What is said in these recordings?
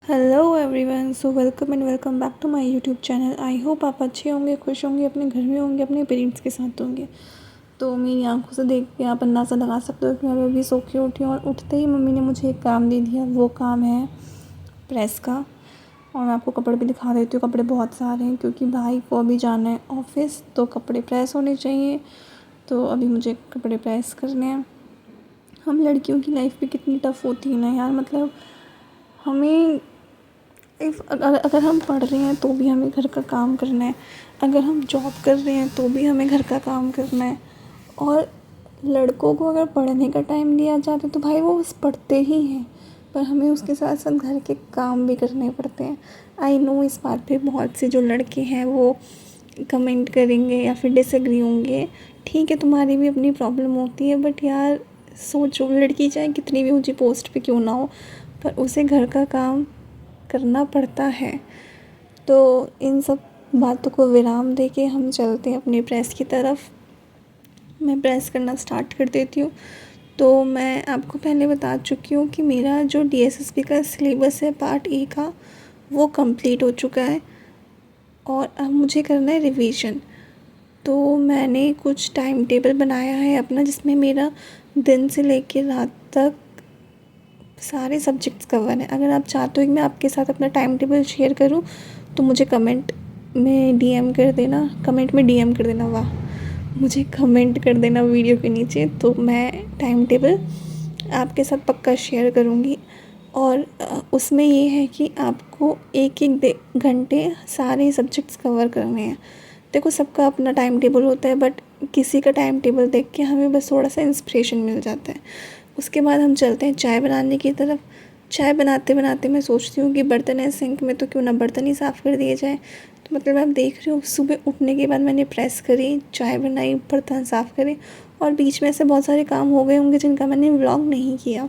Hello everyone, so welcome and welcome back to my YouTube channel. I hope आप अच्छे होंगे, खुश होंगे, अपने घर में होंगे, अपने पेरेंट्स के साथ होंगे। तो मेरी आंखों से देख के आप अंदाज़ा लगा सकते हो कि मैं अभी सो के उठी हूँ और उठते ही मम्मी ने मुझे एक काम दे दिया। वो काम है प्रेस का। और मैं आपको कपड़े भी दिखा देती हूँ। कपड़े बहुत सारे हैं क्योंकि भाई को अभी जाना है ऑफिस, तो कपड़े प्रेस होने चाहिए। तो अभी मुझे कपड़े प्रेस करने हैं। हम लड़कियों की लाइफ भी कितनी टफ़ होती है ना यार। मतलब हमें अगर हम पढ़ रहे हैं तो भी हमें घर का काम करना है, अगर हम जॉब कर रहे हैं तो भी हमें घर का काम करना है। और लड़कों को अगर पढ़ने का टाइम दिया जाता है तो भाई वो बस पढ़ते ही हैं, पर हमें उसके साथ साथ घर के काम भी करने पड़ते हैं। आई नो इस बात पे बहुत से जो लड़के हैं वो कमेंट करेंगे या फिर डिसएग्री होंगे। ठीक है, तुम्हारी भी अपनी प्रॉब्लम होती है, बट यार सोचो, लड़की चाहे कितनी भी ऊंची पोस्ट पे क्यों ना हो, पर उसे घर का काम करना पड़ता है। तो इन सब बातों को विराम दे के हम चलते हैं अपने प्रेस की तरफ। मैं प्रेस करना स्टार्ट कर देती हूँ। तो मैं आपको पहले बता चुकी हूँ कि मेरा जो डीएसएसबी का सिलेबस है पार्ट ए का, वो कंप्लीट हो चुका है और अब मुझे करना है रिवीजन। तो मैंने कुछ टाइम टेबल बनाया है अपना, जिसमें मेरा दिन से लेकर रात तक सारे सब्जेक्ट्स कवर हैं। अगर आप चाहते हो कि मैं आपके साथ अपना टाइम टेबल शेयर करूं तो मुझे कमेंट में डीएम कर देना। वाह, मुझे कमेंट कर देना वीडियो के नीचे, तो मैं टाइम टेबल आपके साथ पक्का शेयर करूंगी। और उसमें ये है कि आपको एक एक घंटे सारे सब्जेक्ट्स कवर करने हैं। देखो, सबका अपना टाइम टेबल होता है, बट किसी का टाइम टेबल देख के हमें बस थोड़ा सा इंस्पिरेशन मिल जाता है। उसके बाद हम चलते हैं चाय बनाने की तरफ। चाय बनाते बनाते मैं सोचती हूँ कि बर्तन है सिंक में, तो क्यों ना बर्तन ही साफ़ कर दिए जाए। तो मतलब आप देख रहे हो, सुबह उठने के बाद मैंने प्रेस करी, चाय बनाई, बर्तन साफ़ करे, और बीच में ऐसे बहुत सारे काम हो गए होंगे जिनका मैंने व्लॉग नहीं किया,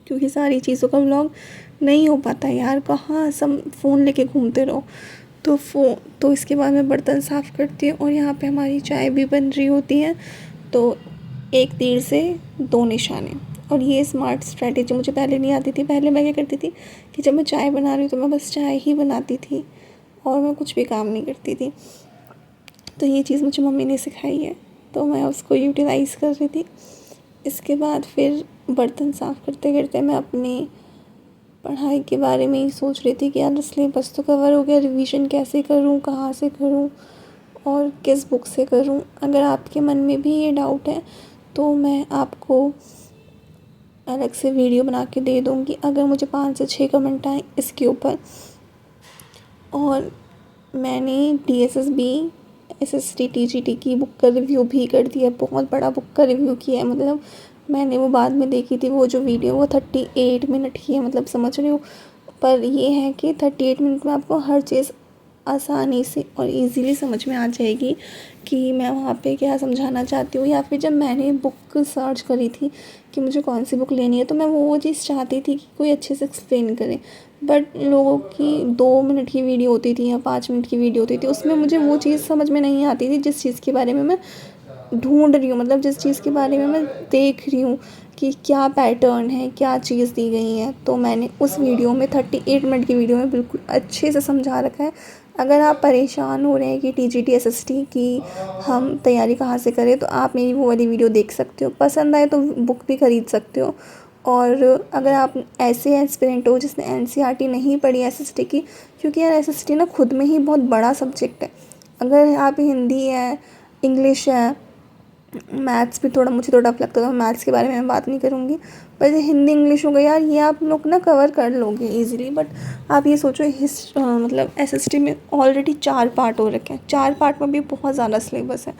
क्योंकि सारी चीज़ों का व्लॉग नहीं हो पाता यार। कहाँ सब फ़ोन लेके घूमते रहो। तो इसके बाद मैं बर्तन साफ़ करती हूँ और यहाँ पे हमारी चाय भी बन रही होती है। तो एक तीर से दो निशाने। और ये स्मार्ट स्ट्रैटेजी मुझे पहले नहीं आती थी। पहले मैं क्या करती थी कि जब मैं चाय बना रही हूँ तो मैं बस चाय ही बनाती थी और मैं कुछ भी काम नहीं करती थी। तो ये चीज़ मुझे मम्मी ने सिखाई है, तो मैं उसको यूटिलाइज़ कर रही थी। इसके बाद फिर बर्तन साफ़ करते करते मैं अपनी पढ़ाई के बारे में ही सोच रही थी कि यार सिलेबस तो कवर हो गया, रिवीजन कैसे करूँ, कहाँ से करूँ और किस बुक से करूँ। अगर आपके मन में भी ये डाउट है तो मैं आपको अलग से वीडियो बना के दे दूँगी, अगर मुझे 5 से 6 कमेंट आए इसके ऊपर। और मैंने डीएसएसबी एसएसटी टीजीटी की बुक का रिव्यू भी कर दिया। बहुत बड़ा बुक का रिव्यू किया है। मतलब मैंने वो बाद में देखी थी, वो जो वीडियो, वो 38 मिनट की है। मतलब समझ रहे हो। पर ये है कि 38 मिनट में आपको हर चीज़ आसानी से और इजीली समझ में आ जाएगी कि मैं वहाँ पे क्या समझाना चाहती हूँ। या फिर जब मैंने बुक सर्च करी थी कि मुझे कौन सी बुक लेनी है, तो मैं वो चीज़ चाहती थी कि कोई अच्छे से एक्सप्लेन करे। बट लोगों की 2 मिनट की वीडियो होती थी या 5 मिनट की वीडियो होती थी, उसमें मुझे वो चीज़ समझ में नहीं आती थी जिस चीज़ के बारे में मैं ढूंढ रही हूँ। मतलब जिस चीज़ के बारे में मैं देख रही हूँ कि क्या पैटर्न है, क्या चीज़ दी गई है। तो मैंने उस वीडियो में 38 मिनट की वीडियो में बिल्कुल अच्छे से समझा रखा है। अगर आप परेशान हो रहे हैं कि टीजीटी एसएसटी की हम तैयारी कहाँ से करें, तो आप मेरी वो वाली वीडियो देख सकते हो। पसंद आए तो बुक भी ख़रीद सकते हो। और अगर आप ऐसे एस्पिरेंट हो जिसने एनसीईआरटी नहीं पढ़ी एसएसटी की, क्योंकि यार एसएसटी ना खुद में ही बहुत बड़ा सब्जेक्ट है। अगर आप हिंदी है, इंग्लिश है, मैथ्स भी थोड़ा मुझे थोड़ा टफ लगता था, मैथ्स के बारे में मैं बात नहीं करूँगी। पर हिंदी इंग्लिश हो गया यार, ये आप लोग ना कवर कर लोगे इजीली। बट आप ये सोचो, मतलब एसएसटी में ऑलरेडी 4 पार्ट हो रखे हैं, 4 पार्ट में भी बहुत ज़्यादा सिलेबस है,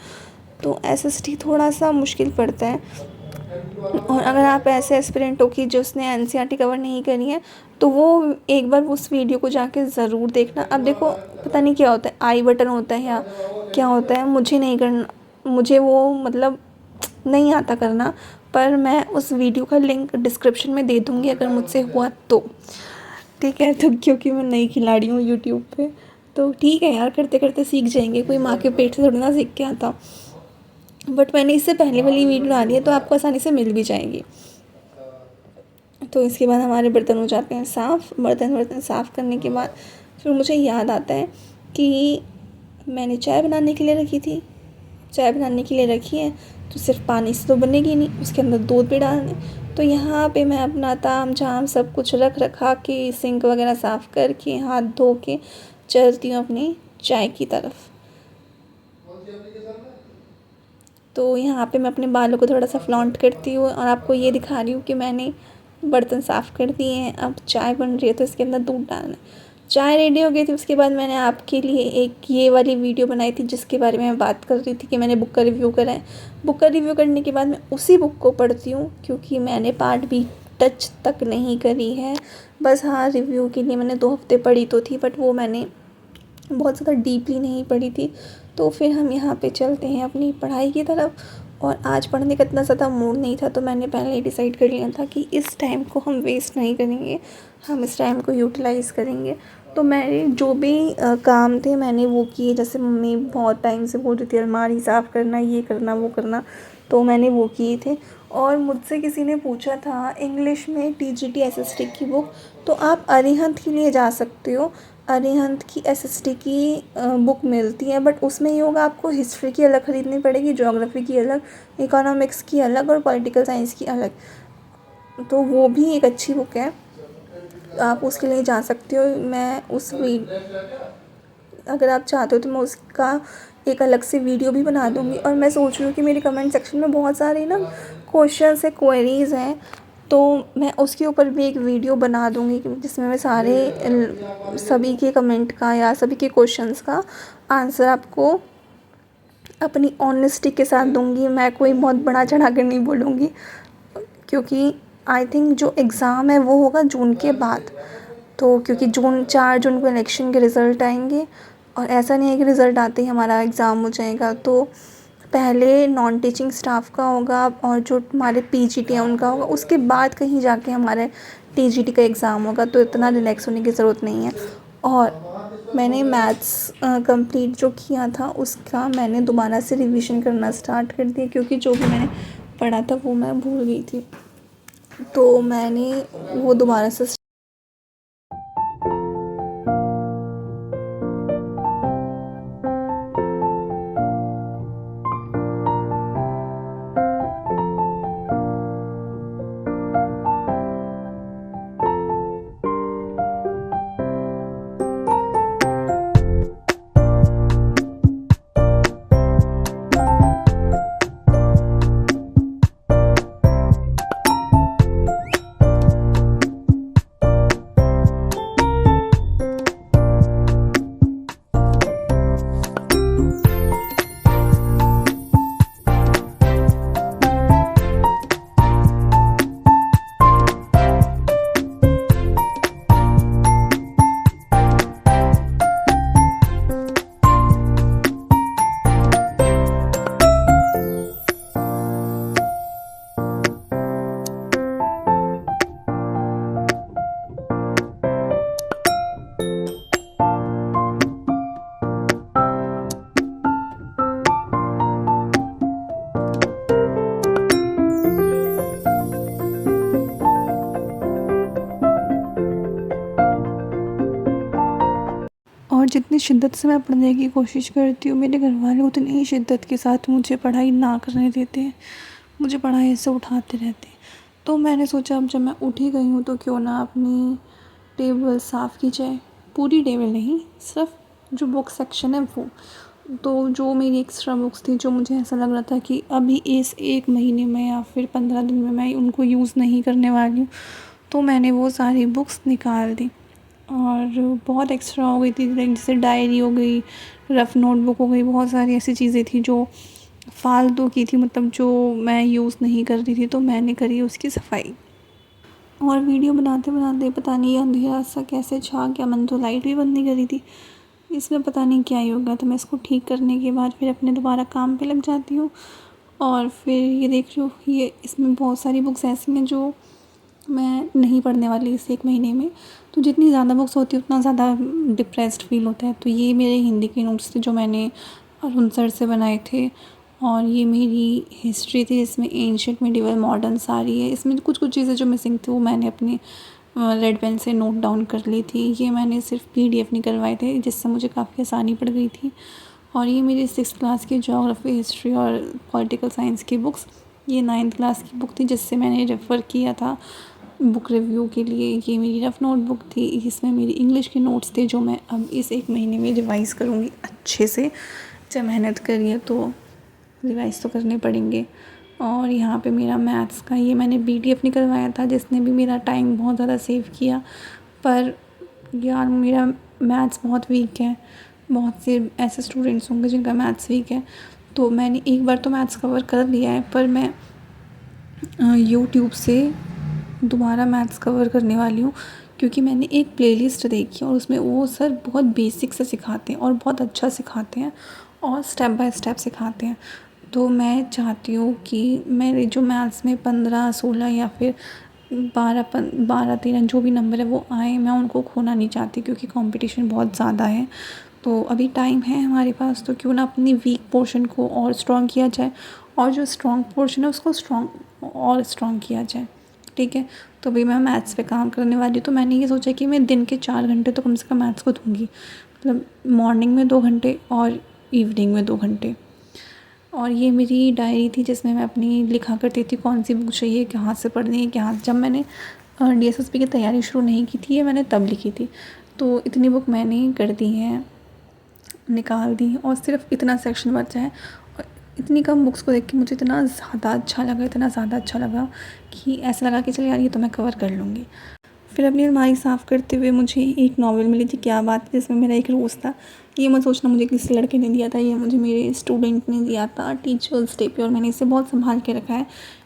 तो एसएसटी थोड़ा सा मुश्किल पड़ता है। और अगर आप ऐसे एस्पिरेंट हो कि जिसने एनसीईआरटी कवर नहीं करी है, तो वो एक बार उस वीडियो को जाके ज़रूर देखना। अब देखो, पता नहीं क्या होता है, आई बटन होता है या क्या होता है, मुझे नहीं करना, मुझे वो मतलब नहीं आता करना। पर मैं उस वीडियो का लिंक डिस्क्रिप्शन में दे दूँगी अगर मुझसे हुआ तो। ठीक है, तो क्योंकि मैं नई खिलाड़ी हूँ यूट्यूब पे, तो ठीक है यार, करते करते सीख जाएंगे। कोई माँ के पेट से थोड़ी ना सीख के आता। बट मैंने इससे पहले वाली वीडियो डाली है तो आपको आसानी से मिल भी जाएगी। तो इसके बाद हमारे बर्तन हो जाते हैं साफ़। बर्तन साफ़ करने के बाद फिर मुझे याद आता है कि मैंने चाय बनाने के लिए रखी थी। चाय बनाने के लिए रखी है तो सिर्फ पानी से तो बनेगी नहीं, उसके अंदर दूध भी डालना है। तो यहाँ पे मैं अपना ताम झाम सब कुछ रख रखा के सिंक वगैरह साफ़ करके हाथ धो के चलती हूँ अपनी चाय की तरफ। तो यहाँ पे मैं अपने बालों को थोड़ा सा फ्लॉन्ट करती हूँ और आपको ये दिखा रही हूँ कि मैंने बर्तन साफ़ कर दिए हैं। अब चाय बन रही है तो इसके अंदर दूध डालना है। चाय रेडी हो गई थी। उसके बाद मैंने आपके लिए एक ये वाली वीडियो बनाई थी जिसके बारे में मैं बात कर रही थी कि मैंने बुक का रिव्यू करा है। बुक का रिव्यू करने के बाद मैं उसी बुक को पढ़ती हूँ क्योंकि मैंने पार्ट भी टच तक नहीं करी है। बस हाँ, रिव्यू के लिए मैंने 2 हफ्ते पढ़ी तो थी, बट वो मैंने बहुत ज़्यादा डीपली नहीं पढ़ी थी। तो फिर हम यहाँ पे चलते हैं अपनी पढ़ाई की तरफ। और आज पढ़ने का इतना ज़्यादा मूड नहीं था तो मैंने पहले ही डिसाइड कर लिया था कि इस टाइम को हम वेस्ट नहीं करेंगे, हम इस टाइम को यूटिलाइज़ करेंगे। तो मेरे जो भी काम थे मैंने वो किए। जैसे मम्मी बहुत टाइम से बोल रही थी अलमारी साफ़ करना, ये करना, वो करना, तो मैंने वो किए थे। और मुझसे किसी ने पूछा था इंग्लिश में TGT SST की बुक, तो आप अरिहंत के लिए जा सकते हो। अरिहंत की SST की बुक मिलती है, बट उसमें ये होगा आपको हिस्ट्री की अलग ख़रीदनी पड़ेगी, ज्योग्राफी की अलग, इकोनॉमिक्स की अलग और पॉलिटिकल साइंस की अलग। तो वो भी एक अच्छी बुक है, आप उसके लिए जा सकते हो। मैं अगर आप चाहते हो तो मैं उसका एक अलग से वीडियो भी बना दूँगी। और मैं सोच रही हूँ कि मेरे कमेंट सेक्शन में बहुत सारे ना क्वेश्चंस है, क्वेरीज़ हैं, तो मैं उसके ऊपर भी एक वीडियो बना दूँगी जिसमें मैं सभी के कमेंट का या सभी के क्वेश्चंस का आंसर आपको अपनी ऑनेस्टी के साथ दूँगी। मैं कोई बहुत बड़ा चढ़ा कर नहीं बोलूँगी क्योंकि आई थिंक जो एग्ज़ाम है वो होगा जून के बाद। तो क्योंकि 4 जून को इलेक्शन के रिज़ल्ट आएंगे और ऐसा नहीं है कि रिज़ल्ट आते ही हमारा एग्ज़ाम हो जाएगा। तो पहले नॉन टीचिंग स्टाफ का होगा और जो हमारे PGT है उनका होगा, उसके बाद कहीं जाके हमारे TGT का एग्ज़ाम होगा। तो इतना रिलैक्स होने की ज़रूरत नहीं है। और मैंने मैथ्स कंप्लीट जो किया था उसका मैंने दोबारा से रिवीजन करना स्टार्ट कर दिया क्योंकि जो भी मैंने पढ़ा था वो मैं भूल गई थी। तो मैंने वो दोबारा से और जितनी शिद्दत से मैं पढ़ने की कोशिश करती हूँ मेरे घर वाले उतनी ही शिद्दत के साथ मुझे पढ़ाई ना करने देते हैं, मुझे पढ़ाई से उठाते रहते हैं। तो मैंने सोचा अब जब मैं उठ ही गई हूँ तो क्यों ना अपनी टेबल साफ़ की जाए। पूरी टेबल नहीं, सिर्फ जो बुक सेक्शन है वो। तो जो मेरी एक्स्ट्रा बुक्स थी जो मुझे ऐसा लग रहा था कि अभी इस 1 महीने में या फिर 15 दिन में मैं उनको यूज़ नहीं करने वाली हूँ, तो मैंने वो सारी बुक्स निकाल दी। और बहुत एक्स्ट्रा हो गई थी, जैसे डायरी हो गई, रफ़ नोटबुक हो गई, बहुत सारी ऐसी चीज़ें थी जो फालतू की थी, मतलब जो मैं यूज़ नहीं कर रही थी, तो मैंने करी उसकी सफाई। और वीडियो बनाते बनाते पता नहीं अंधेरा सा कैसे छा गया, मैंने तो लाइट भी बंद नहीं करी थी, इसमें पता नहीं क्या ही हो गया। तो मैं इसको ठीक करने के बाद फिर अपने दोबारा काम पे लग जाती हूँ। और फिर ये देख रही हूँ, ये इसमें बहुत सारी बुक्स ऐसी हैं जो मैं नहीं पढ़ने वाली इस 1 महीने में। तो जितनी ज़्यादा बुक्स होती है उतना ज़्यादा डिप्रेस्ड फील होता है। तो ये मेरे हिंदी के नोट्स थे जो मैंने अरुण सर से बनाए थे और ये मेरी हिस्ट्री थी, इसमें एंशिएंट, मिडिवल, मॉडर्न सारी है। इसमें कुछ कुछ चीज़ें जो मिसिंग थी वो मैंने अपनी रेड पेन से नोट डाउन कर ली थी। ये मैंने सिर्फ PDF निकलवाए थे, जिससे मुझे काफ़ी आसानी पड़ गई थी। और ये मेरी 6th क्लास की ज्योग्राफी, हिस्ट्री और पॉलिटिकल साइंस की बुक्स। ये 9th क्लास की बुक थी, जिससे मैंने रेफ़र किया था बुक रिव्यू के लिए। ये मेरी रफ़ नोटबुक थी, इसमें मेरी इंग्लिश के नोट्स थे, जो मैं अब इस 1 महीने में रिवाइज़ करूँगी अच्छे से। जब मेहनत करी है तो रिवाइज़ तो करने पड़ेंगे। और यहाँ पे मेरा मैथ्स का ये मैंने PDF निकलवाया था, जिसने भी मेरा टाइम बहुत ज़्यादा सेव किया। पर यार मेरा मैथ्स बहुत वीक है, बहुत से ऐसे स्टूडेंट्स होंगे जिनका मैथ्स वीक है। तो मैंने एक बार तो मैथ्स कवर कर लिया है, पर मैं यूट्यूब से दोबारा मैथ्स कवर करने वाली हूँ, क्योंकि मैंने एक प्लेलिस्ट देखी और उसमें वो सर बहुत बेसिक से सिखाते हैं और बहुत अच्छा सिखाते हैं और स्टेप बाय स्टेप सिखाते हैं। तो मैं चाहती हूँ कि मेरे जो मैथ्स में 15, 16 या फिर 12, 13 जो भी नंबर है वो आए, मैं उनको खोना नहीं चाहती, क्योंकि कंपटीशन बहुत ज़्यादा है। तो अभी टाइम है हमारे पास, तो क्यों ना अपनी वीक पोर्शन को और स्ट्रॉन्ग किया जाए, और जो स्ट्रॉन्ग पोर्शन है उसको स्ट्रॉन्ग किया जाए। ठीक है, तो अभी मैं मैथ्स पे काम करने वाली हूँ। तो मैंने ये सोचा कि मैं दिन के 4 घंटे तो कम से कम मैथ्स को दूँगी, मतलब मॉर्निंग में 2 घंटे और इवनिंग में 2 घंटे। और ये मेरी डायरी थी, जिसमें मैं अपनी लिखा करती थी कौन सी बुक चाहिए, कहाँ से पढ़नी है, कहाँ। जब मैंने DSSP की तैयारी शुरू नहीं की थी, ये मैंने तब लिखी थी। तो इतनी बुक मैंने कर दी हैं, निकाल दी, और सिर्फ इतना सेक्शन बचा है। और इतनी कम बुक्स को देख के मुझे इतना ज़्यादा अच्छा लगा कि ऐसा लगा कि चल यार ये तो मैं कवर कर लूँगी। फिर अपनी अलमारी साफ़ करते हुए मुझे एक नॉवल मिली थी, क्या बात है, जिसमें मेरा एक रोज़ था। ये मत सोचना मुझे किसी लड़के ने दिया था, ये मुझे मेरे स्टूडेंट ने दिया था टीचर्स डे पे, और मैंने इसे बहुत संभाल के रखा है,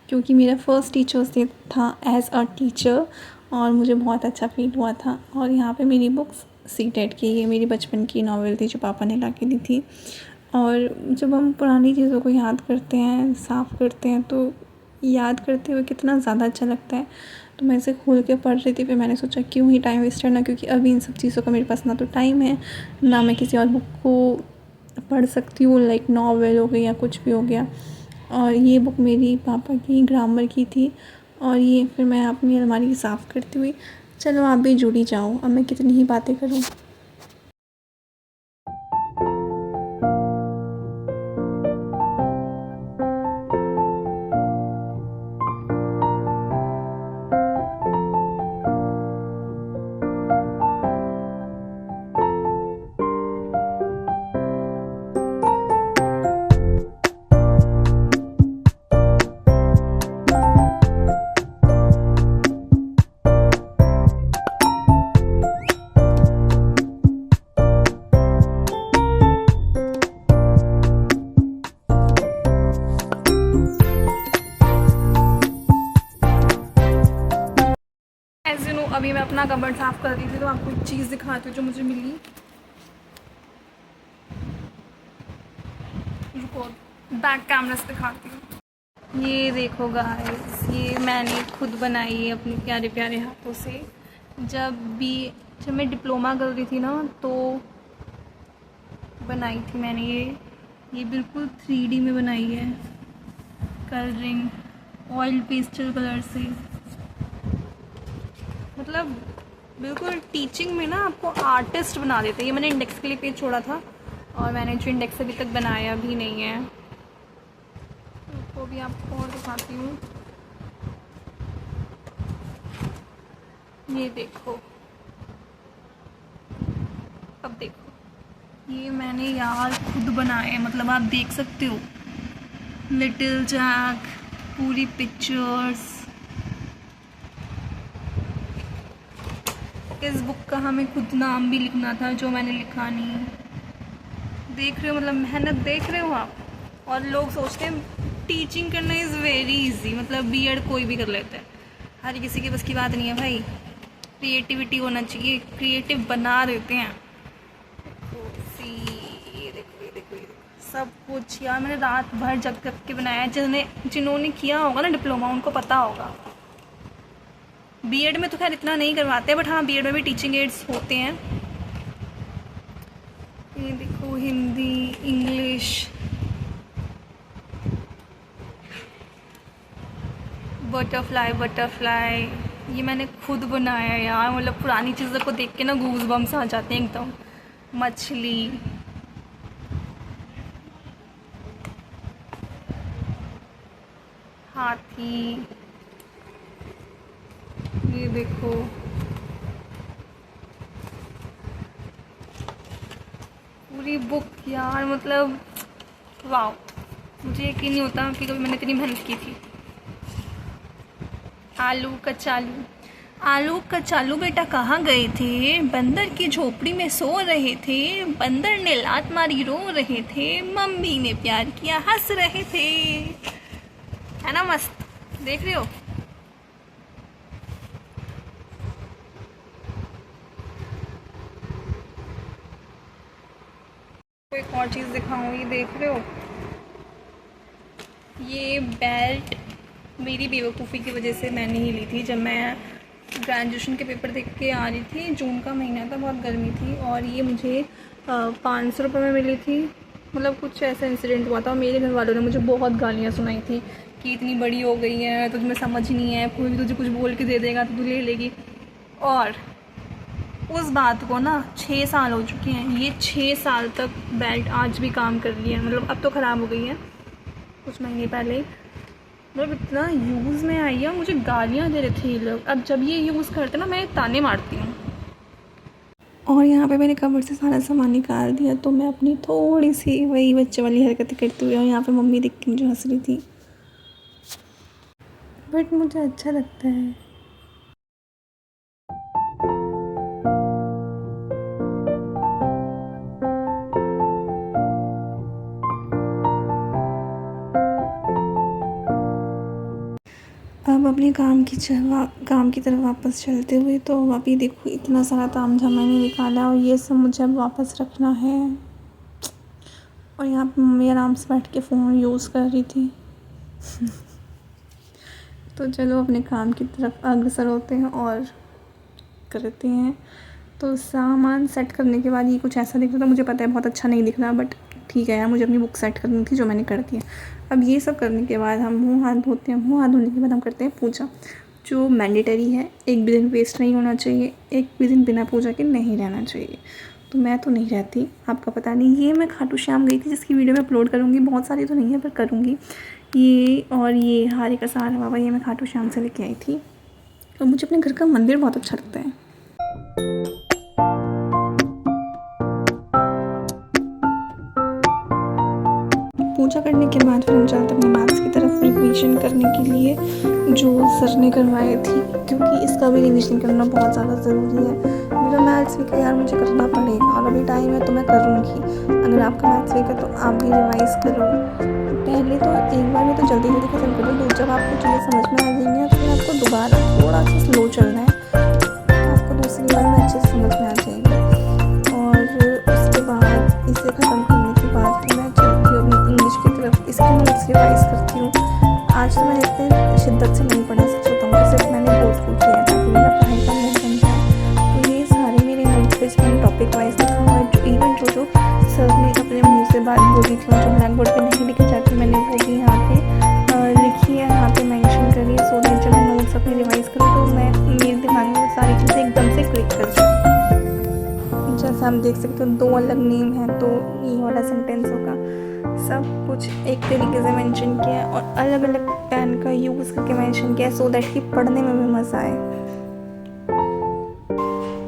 क्योंकि मेरा फर्स्ट टीचर्स डे था एज़ अ टीचर, और मुझे बहुत अच्छा फील हुआ था। और यहाँ पे मेरी बुक्स सीटेट की, ये मेरी बचपन की नॉवल थी जो पापा ने ला के दी थी। और जब हम पुरानी चीज़ों को याद करते हैं, साफ़ करते हैं, तो याद करते हुए कितना ज़्यादा अच्छा लगता है। तो मैं इसे खोल के पढ़ रही थी, फिर मैंने सोचा क्यों ही टाइम वेस्ट करना, क्योंकि अभी इन सब चीज़ों का मेरे पास ना तो टाइम है, ना मैं किसी और बुक को पढ़ सकती हूँ, लाइक नॉवेल हो गई या कुछ भी हो गया। और ये बुक मेरी पापा की ग्रामर की थी। और ये फिर मैं अपनी अलमारी साफ़ करती हुई, चलो आप भी जुड़ी जाओ, अब मैं कितनी ही बातें करूँ। एज़ यू नो, अभी मैं अपना कबर्ड साफ़ कर रही थी, तो आपको एक चीज़ दिखाती हूँ जो मुझे मिली। रुको, बैक कैमरा से दिखाती हूँ। ये देखो गाइस, ये मैंने खुद बनाई है अपने प्यारे प्यारे हाथों से। जब मैं डिप्लोमा कर रही थी ना, तो बनाई थी मैंने ये बिल्कुल 3D में बनाई है, कलरिंग ऑयल पेस्टल कलर से। मतलब बिल्कुल टीचिंग में ना आपको आर्टिस्ट बना देते हैं। ये मैंने इंडेक्स के लिए पेज छोड़ा था, और मैंने जो इंडेक्स अभी तक बनाया भी नहीं है, तो भी आपको और दिखाती हूँ। ये देखो, अब देखो, ये मैंने यार खुद बनाए हैं, मतलब आप देख सकते हो, लिटिल जैक, पूरी पिक्चर्स। इस बुक का हमें खुद नाम भी लिखना था, जो मैंने लिखा नहीं। देख रहे हो, मतलब मेहनत देख रहे हो आप। और लोग सोचते हैं टीचिंग करना इज़ वेरी इजी, मतलब B.Ed कोई भी कर लेता है। हर किसी के बस की बात नहीं है भाई, क्रिएटिविटी होना चाहिए, क्रिएटिव बना देते हैं। ये देखो सब कुछ यार मैंने रात भर जग जग के बनाया है। जिन्होंने किया होगा ना डिप्लोमा, उनको पता होगा। B.Ed में तो खैर इतना नहीं करवाते, बट हाँ B.Ed में भी टीचिंग एड्स होते हैं। ये देखो, हिंदी, इंग्लिश, बटरफ्लाई बटरफ्लाई, ये मैंने खुद बनाया है यार। मतलब पुरानी चीज़ों को देख के ना गूज बम्स आ जाते हैं एकदम। मछली, हाथी, ये देखो, पूरी बुक यार। मतलब वाह, मुझे यकीन नहीं होता कि कभी मैंने इतनी मेहनत की थी। आलू कचालू, आलू कचालू बेटा कहाँ गए थे? बंदर की झोपड़ी में सो रहे थे, बंदर ने लात मारी रो रहे थे, मम्मी ने प्यार किया हंस रहे थे। है ना मस्त? देख रहे हो? एक और चीज़ दिखाऊँ, ये देख रहे हो? ये बेल्ट मेरी बेवकूफ़ी की वजह से मैंने ही ली थी। जब मैं ग्रेजुएशन के पेपर देख के आ रही थी, जून का महीना था, बहुत गर्मी थी, और ये मुझे 500 रुपये में मिली थी। मतलब कुछ ऐसा इंसिडेंट हुआ था और मेरे घर वालों ने मुझे बहुत गालियाँ सुनाई थी कि इतनी बड़ी हो गई है, तुझमें समझ नहीं है, कोई भी तुझे कुछ बोल के दे देगा तो तू ले लेगी। और उस बात को ना 6 साल हो चुके हैं, ये 6 साल तक बेल्ट आज भी काम कर रही है। मतलब अब तो ख़राब हो गई है कुछ महीने पहले ही। मतलब इतना यूज़ में आई है, मुझे गालियाँ दे रहे थे ये लोग। अब जब ये यूज़ करते ना, मैं ताने मारती हूँ। और यहाँ पे मैंने कमर से सारा सामान निकाल दिया, तो मैं अपनी थोड़ी सी वही बच्चे वाली हरकतें करती हुई, और यहाँ पे मम्मी देख के मुझे हंस रही थी, बट मुझे अच्छा लगता है। अब अपने काम की तरफ वापस चलते हुए, तो अभी देखो इतना सारा तामझाम मैंने निकाला और ये सब मुझे अब वापस रखना है। और यहाँ पे मम्मी आराम से बैठ के फ़ोन यूज़ कर रही थी। तो चलो अपने काम की तरफ अग्रसर होते हैं और करते हैं। तो सामान सेट करने के बाद ये कुछ ऐसा दिख रहा था, मुझे पता है बहुत अच्छा नहीं दिख रहा, बट ठीक है यार, मुझे अपनी बुक सेट करनी थी, जो मैंने कर दी है। अब ये सब करने के बाद हम मुँह हाथ धोते हैं, मुँह हाथ धोने के बाद हम करते हैं पूजा, जो मैंडेटरी है। एक भी दिन वेस्ट नहीं होना चाहिए, एक भी दिन बिना पूजा के नहीं रहना चाहिए। तो मैं तो नहीं रहती, आपका पता नहीं। ये मैं खाटू श्याम गई थी, जिसकी वीडियो मैं अपलोड करूँगी, बहुत सारी तो नहीं है पर करूँगी। ये और ये हारे का सहारा बाबा, ये मैं खाटू श्याम से लेके आई थी। और मुझे अपने घर का मंदिर बहुत अच्छा लगता है। पूजा करने के बाद फिर हम चलते अपनी मैथ्स की तरफ रिवीजन करने के लिए, जो सर ने करवाई थी, क्योंकि इसका भी रिवीजन करना बहुत ज़्यादा ज़रूरी है। मेरा मैथ्स वीक है यार, मुझे करना पड़ेगा, और अभी टाइम है तो मैं करूँगी। अगर आपका मैथ्स वीक है तो आप भी रिवाइज़ करो। पहले तो एक बार में तो जल्दी जल्दी खत्म कर दो, जब आपको चीज़ें समझ में आ जाएंगी तो फिर आपको दोबारा थोड़ा सा स्लो चलना है, तो आपको दूसरी बार में अच्छे से समझ में आ जाएगी। और उसके बाद इसे ख़त्म करने के बाद फिर मैं चलती हूँ अपनी इंग्लिश की तरफ, इसके नोट्स रिवाइज़ करती हूँ। आज तो मैंने इतने शिद्दत से नहीं पढ़ा, सच बताऊँ तो सिर्फ मैंने गो थ्रू किया ताकि मेरा पढ़ाई का मूड बन जाए। तो ये सारे मेरे नोट्स पे मैंने टॉपिक वाइज लिखा हुआ है, जो इवन जो सर ने अपने मुँह से बात बोली थी और जो ब्लैक बोर्ड पर नहीं लिखी जाती, मैंने वो भी यहाँ पे लिखी है, यहाँ पे मेंशन करी है, सो दैट जब मैं नोट्स अपने रिवाइज़ करूँ तो मैं मेरे दिमाग में सारी चीज़ें एकदम से क्लिक कर जाए। जैसा हम देख सकते हो 2 अलग नेम हैं, तो ये वाला सेंटेंस होगा। सब कुछ एक तरीके से मेंशन किया है और अलग अलग पेन का यूज़ करके मेंशन किया है, सो दैट कि पढ़ने में भी मज़ा आए।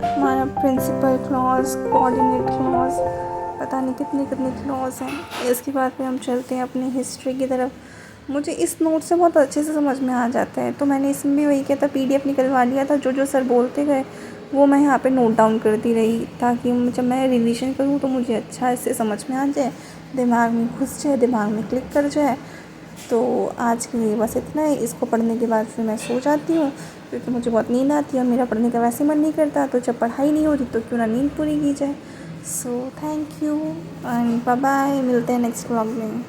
हमारा प्रिंसिपल क्लॉज, कोऑर्डिनेट क्लॉज, पता नहीं कितने कितने क्लॉज हैं। इसके बाद में हम चलते हैं अपनी हिस्ट्री की तरफ। मुझे इस नोट से बहुत अच्छे से समझ में आ जाता है, तो मैंने इसमें भी वही किया था, PDF निकलवा लिया था। जो जो सर बोलते गए वो मैं यहाँ पे नोट डाउन करती रही, ताकि जब मैं रिवीजन करूँ तो मुझे अच्छा इससे समझ में आ जाए, दिमाग में घुस जाए, दिमाग में क्लिक कर जाए। तो आज के लिए बस इतना ही। इसको पढ़ने के बाद फिर मैं सो जाती हूँ, क्योंकि मुझे बहुत नींद आती है और मेरा पढ़ने का वैसे मन नहीं करता, तो जब पढ़ाई नहीं होती तो क्यों ना नींद पूरी की जाए। So thank you and bye bye, मिलते हैं नेक्स्ट व्लॉग में।